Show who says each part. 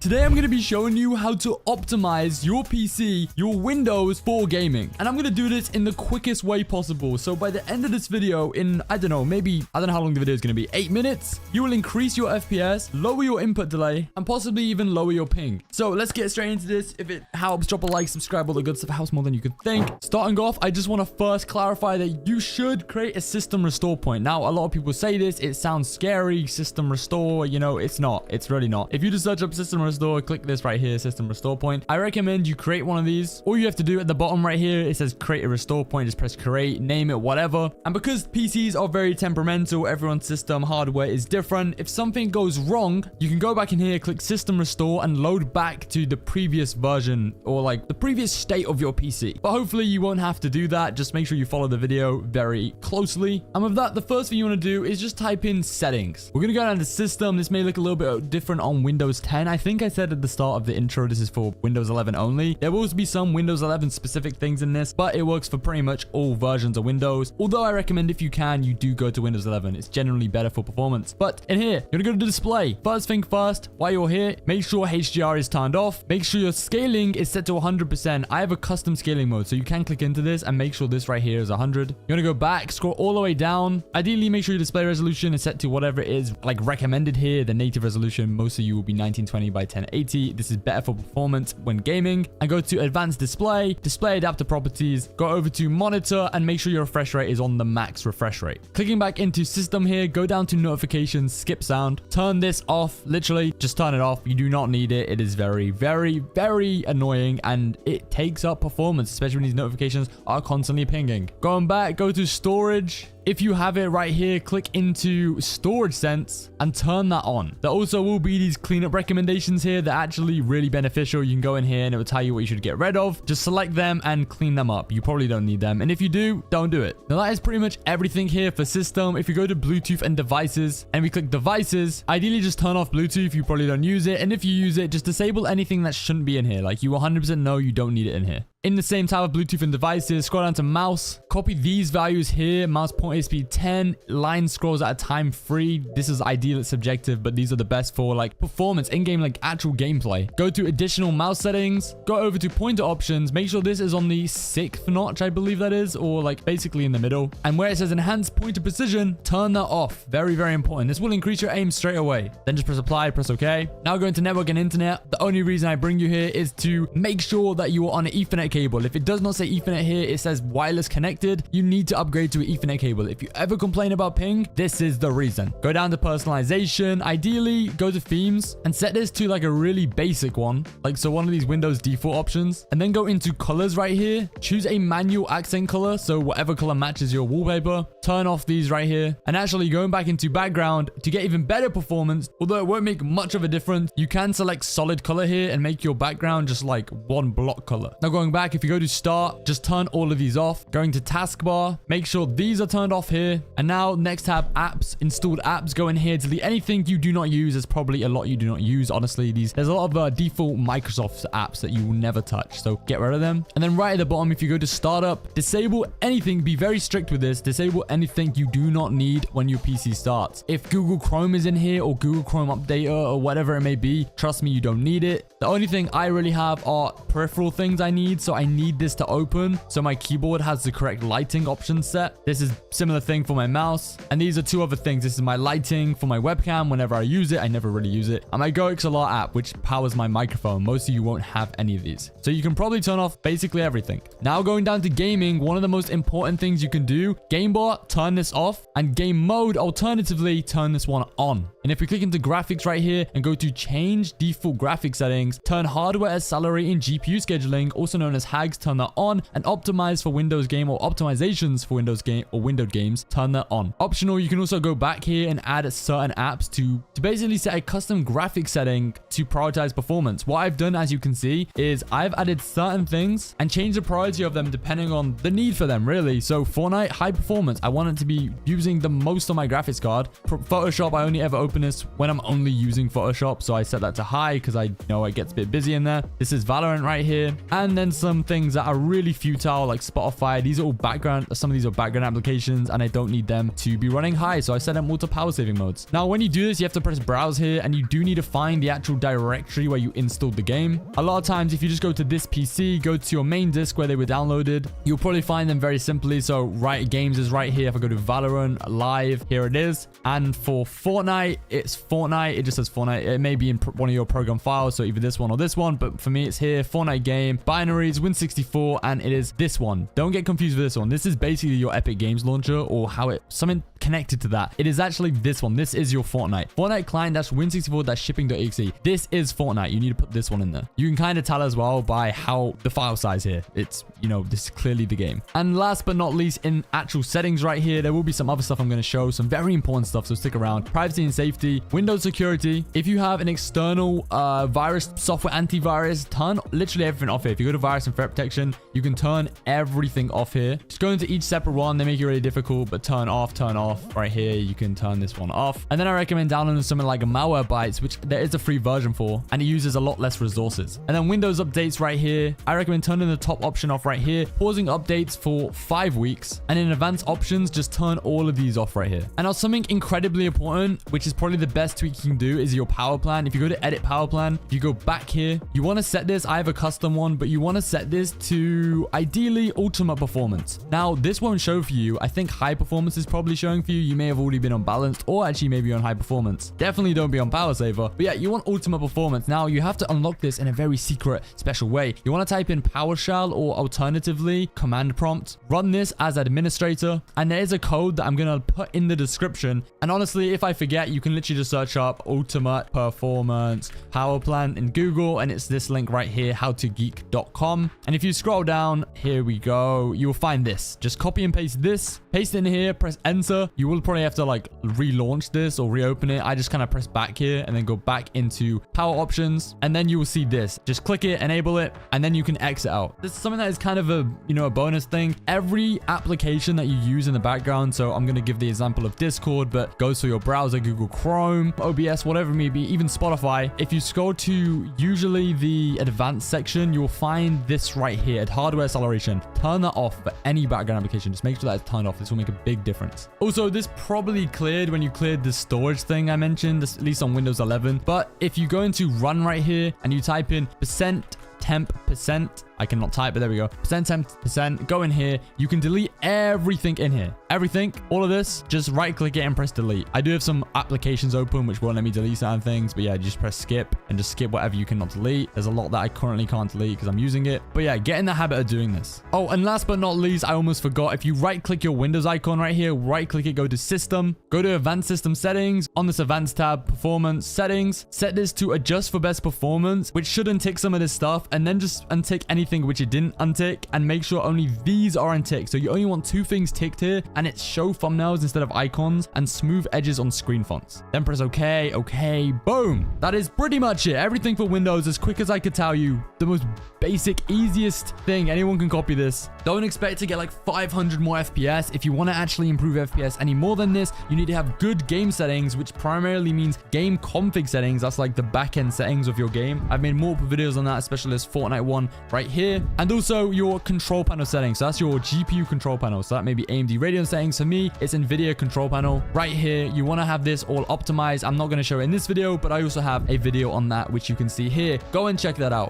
Speaker 1: Today I'm going to be showing you how to optimize your PC, your Windows for gaming. And I'm going to do this in the quickest way possible. So by the end of this video in, I don't know how long the video is going to be, 8 minutes, you will increase your FPS, lower your input delay, and possibly even lower your ping. So let's get straight into this. If it helps, drop a like, subscribe, all the good stuff. It helps more than you could think. Starting off, I just want to first clarify that you should create a system restore point. Now, a lot of people say this. It sounds scary, system restore. You know, it's not. It's really not. If you just search up system restore, click this right here, system restore point. I recommend you create one of these. All you have to do at the bottom right here, it says create a restore point. Just press create, name it, whatever. And because PCs are very temperamental, everyone's system hardware is different. If something goes wrong, you can go back in here, click system restore, and load back to the previous version or like the previous state of your PC. But hopefully you won't have to do that. Just make sure you follow the video very closely. And with that, the first thing you want to do is just type in settings. We're going to go down to system. This may look a little bit different on Windows 10. I think I said at the start of the intro, this is for Windows 11 only. There will be some Windows 11 specific things in this, but it works for pretty much all versions of Windows. Although I recommend if you can, you do go to Windows 11. It's generally better for performance. But in here, you're going to go to the display. First thing first, while you're here, make sure HDR is turned off. Make sure your scaling is set to 100%. I have a custom scaling mode, so you can click into this and make sure this right here is 100. You're going to go back, scroll all the way down. Ideally, make sure your display resolution is set to whatever it is like recommended here. The native resolution, most of you will be 1920 by 1080. This is better for performance when gaming. And go to advanced display, display adapter properties, go over to monitor and make sure your refresh rate is on the max refresh rate. Clicking back into system here, go down to notifications, skip sound, turn this off, literally just turn it off. You do not need it. It is very, very, very annoying and it takes up performance, especially when these notifications are constantly pinging. Going back, go to storage. If you have it right here, click into storage sense and turn that on. There also will be these cleanup recommendations here that are actually really beneficial. You can go in here and it will tell you what you should get rid of. Just select them and clean them up. You probably don't need them. And if you do, don't do it. Now that is pretty much everything here for system. If you go to Bluetooth and devices and we click devices, ideally just turn off Bluetooth. You probably don't use it. And if you use it, just disable anything that shouldn't be in here. Like you 100% know you don't need it in here. In the same tab of Bluetooth and devices, scroll down to mouse, copy these values here, mouse pointer speed 10, line scrolls at a time 3. This is ideal, it's subjective, but these are the best for like performance, in-game, like actual gameplay. Go to additional mouse settings, go over to pointer options, make sure this is on the 6th notch, I believe that is, or like basically in the middle. And where it says enhanced pointer precision, turn that off. Very, very important. This will increase your aim straight away. Then just press apply, press OK. Now go into network and internet. The only reason I bring you here is to make sure that you are on an Ethernet cable. If it does not say Ethernet here, it says wireless connected. You need to upgrade to an Ethernet cable. If you ever complain about ping, this is the reason. Go down to personalization. Ideally, go to themes and set this to like a really basic one. Like so one of these Windows default options. And then go into colors right here. Choose a manual accent color. So whatever color matches your wallpaper. Turn off these right here. And actually going back into background to get even better performance, although it won't make much of a difference, you can select solid color here and make your background just like one block color. Now going back, if you go to start, just turn all of these off. Going to taskbar, make sure these are turned off here. And now next tab, apps, installed apps. Go in here, delete anything you do not use. There's probably a lot you do not use, honestly. There's a lot of default Microsoft apps that you will never touch, so get rid of them. And then right at the bottom, if you go to startup, disable anything. Be very strict with this. Disable anything you do not need when your PC starts. If Google Chrome is in here or Google Chrome Updater or whatever it may be, trust me, you don't need it. The only thing I really have are peripheral things I need. So I need this to open so my keyboard has the correct lighting options set. This is similar thing for my mouse. And these are two other things. This is my lighting for my webcam. Whenever I use it, I never really use it. And my GoXLR app, which powers my microphone. Most of you won't have any of these. So you can probably turn off basically everything. Now going down to gaming, one of the most important things you can do, game bar, turn this off, and game mode, alternatively, turn this one on. And if we click into graphics right here and go to change default graphic settings, turn hardware accelerating GPU scheduling, also known as HAGs, turn that on, and optimize for Windows game or optimizations for Windows game or windowed games, turn that on. Optional, you can also go back here and add certain apps to basically set a custom graphic setting to prioritize performance. What I've done, as you can see, is I've added certain things and changed the priority of them depending on the need for them, really. So Fortnite, high performance. I want it to be using the most on my graphics card. Photoshop, I only ever open this when I'm only using Photoshop, so I set that to high because I know it gets a bit busy in there. This is Valorant right here. And then some some things that are really futile, like Spotify. These are all some of these are background applications, and I don't need them to be running high, so I set them all to power saving modes. Now, when you do this, you have to press browse here, and you do need to find the actual directory where you installed the game. A lot of times, if you just go to this PC, go to your main disk where they were downloaded, you'll probably find them very simply. So games is right here. If I go to Valorant Live, here it is. And for Fortnite, it's Fortnite. It just says Fortnite. It may be in one of your program files, so either this one or this one, but for me, it's here. Fortnite game, binaries, Win64, and it is this one. Don't get confused with this one. This is basically your Epic Games launcher, or something connected to that. It is actually this one. This is your Fortnite. Fortnite client-win64-shipping.exe. This is Fortnite. You need to put this one in there. You can kind of tell as well by how the file size here. It's, this is clearly the game. And last but not least, in actual settings right here, there will be some other stuff I'm going to show. Some very important stuff, so stick around. Privacy and safety, Windows security. If you have an external virus software antivirus, turn literally everything off here. If you go to virus and threat protection, you can turn everything off here. Just go into each separate one. They make it really difficult, but turn off. Right here, you can turn this one off. And then I recommend downloading something like a Malwarebytes, which there is a free version for, and it uses a lot less resources. And then Windows updates right here. I recommend turning the top option off right here, pausing updates for 5 weeks. And in advanced options, just turn all of these off right here. And now something incredibly important, which is probably the best tweak you can do, is your power plan. If you go to edit power plan, you go back here. You want to set this. I have a custom one, but you want to set this to ideally ultimate performance. Now, this won't show for you. I think high performance is probably showing for you. You may have already been on balanced, or actually maybe on high performance. Definitely don't be on power saver. But yeah, you want ultimate performance. Now, you have to unlock this in a very secret, special way. You want to type in PowerShell, or alternatively, command prompt. Run this as administrator, and there is a code that I'm going to put in the description. And honestly, if I forget, you can literally just search up ultimate performance power plan in Google, and it's this link right here, howtogeek.com. And if you scroll down, here we go, you'll find this. Just copy and paste this, paste it in here, press enter. You will probably have to like relaunch this or reopen it. I just kind of press back here and then go back into power options, and then you will see this. Just click it, enable it, and then you can exit out. This is something that is kind of a a bonus thing. Every application that you use in the background, so I'm going to give the example of Discord, but goes to your browser, Google Chrome, OBS, whatever it may be, even Spotify. If you scroll to usually the advanced section, you'll find this right here, hardware acceleration. Turn that off for any background application. Just make sure that it's turned off. This will make a big difference. Also, this probably cleared when you cleared the storage thing I mentioned, at least on Windows 11. But if you go into run right here and you type in %temp%, I cannot type, but there we go. %temp%. Go in here. You can delete everything in here. Everything, all of this, just right click it and press delete. I do have some applications open which won't let me delete certain things, but yeah, just press skip and just skip whatever you cannot delete. There's a lot that I currently can't delete because I'm using it. But yeah, get in the habit of doing this. Oh, and last but not least, I almost forgot. If you right click your Windows icon right here, right click it, go to system, go to advanced system settings. On this advanced tab, performance settings, set this to adjust for best performance, which should untick some of this stuff, and then just untick anything which it didn't untick, and make sure only these are unticked. So you only want 2 things ticked here, and it's show thumbnails instead of icons and smooth edges on screen fonts. Then press OK, OK, boom. That is pretty much it. Everything for Windows, as quick as I could tell you. The most basic, easiest thing. Anyone can copy this. Don't expect to get like 500 more FPS. If you want to actually improve FPS any more than this, you need to have good game settings, which primarily means game config settings. That's like the back-end settings of your game. I've made multiple videos on that, especially this Fortnite one right here. And also your control panel settings. So that's your GPU control panel. So that may be AMD Radeon settings. For me, it's NVIDIA control panel right here. You want to have this all optimized. I'm not going to show it in this video, but I also have a video on that, which you can see here. Go and check that out.